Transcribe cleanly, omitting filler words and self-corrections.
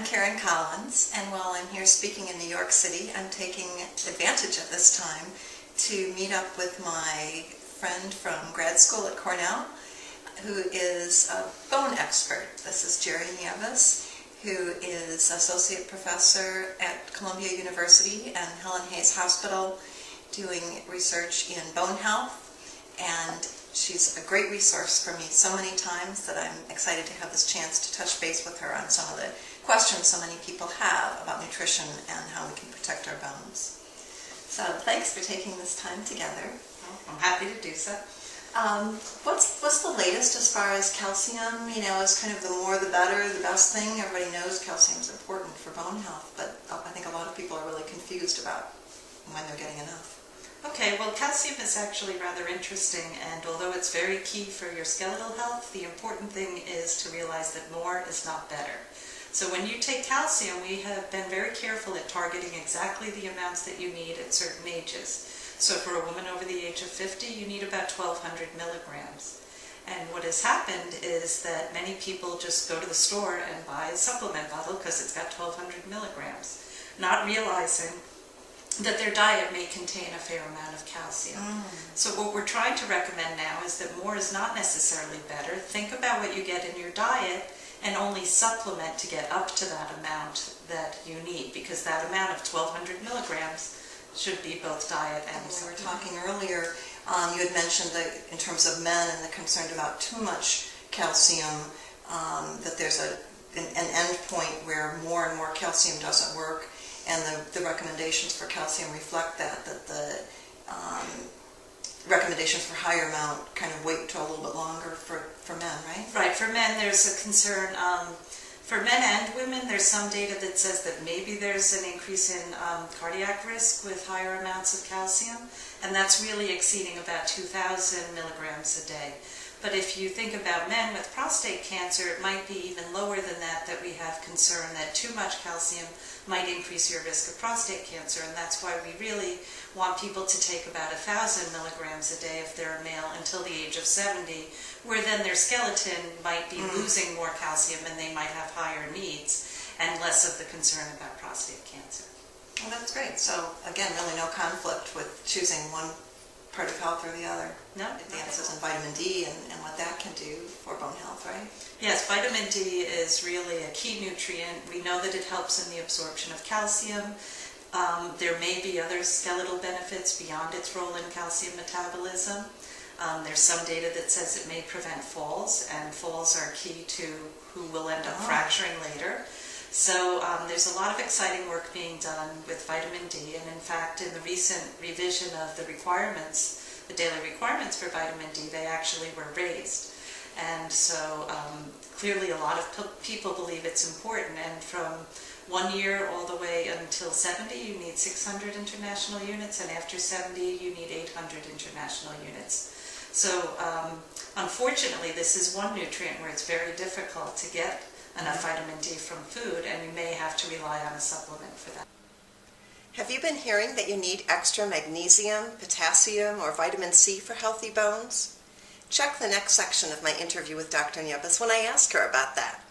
I'm Karen Collins, and while I'm here speaking in New York City, I'm taking advantage of this time to meet up with my friend from grad school at Cornell, who is a bone expert. This is Jeri Nieves, who is associate professor at Columbia University and Helen Hayes Hospital, doing research in bone health, and she's a great resource for me so many times that I'm excited to have this chance to touch base with her on some of the questions so many people have about nutrition and how we can protect our bones. So thanks for taking this time together. I'm happy to do so. What's the latest as far as calcium? You know, is kind of the more the better, the best thing. Everybody knows calcium is important for bone health, but I think a lot of people are really confused about when they're getting enough. Okay, well, calcium is actually rather interesting, and although it's very key for your skeletal health, the important thing is to realize that more is not better. So when you take calcium, we have been very careful at targeting exactly the amounts that you need at certain ages. So for a woman over the age of 50, you need about 1,200 milligrams. And what has happened is that many people just go to the store and buy a supplement bottle because it's got 1,200 milligrams, not realizing that their diet may contain a fair amount of calcium. So what we're trying to recommend now is that more is not necessarily better. Think about what you get in your diet and only supplement to get up to that amount that you need, because that amount of 1,200 milligrams should be both diet and supplement. We were talking earlier, you had mentioned that in terms of men and the concern about too much calcium, that there's an end point where more and more calcium doesn't work. And the recommendations for calcium reflect that the recommendations for higher amount kind of wait until a little bit longer for men, right? Right, for men there's a concern. For men and women, there's some data that says that maybe there's an increase in cardiac risk with higher amounts of calcium, and that's really exceeding about 2,000 milligrams a day. But if you think about men with prostate cancer, it might be even lower than that we have concern that too much calcium might increase your risk of prostate cancer, and that's why we really want people to take about 1,000 milligrams a day if they're a male until the age of 70, where then their skeleton might be losing more calcium and they might have higher needs and less of the concern about prostate cancer. Well, that's great. So again, really no conflict with choosing one part of health or the other. No. Advances in vitamin D and what that can do for bone health, right? Yes, vitamin D is really a key nutrient. We know that it helps in the absorption of calcium. There may be other skeletal benefits beyond its role in calcium metabolism. There's some data that says it may prevent falls, and falls are key to who will end up fracturing later. So there's a lot of exciting work being done with vitamin D, and in fact in the recent revision of the requirements, the daily requirements for vitamin D, they actually were raised. And so clearly a lot of people believe it's important, and from 1 year all the way until 70 you need 600 international units, and after 70 you need 800 international units. So unfortunately this is one nutrient where it's very difficult to get enough vitamin D from food, and you may have to rely on a supplement for that. Have you been hearing that you need extra magnesium, potassium, or vitamin C for healthy bones? Check the next section of my interview with Dr. Nieves when I ask her about that.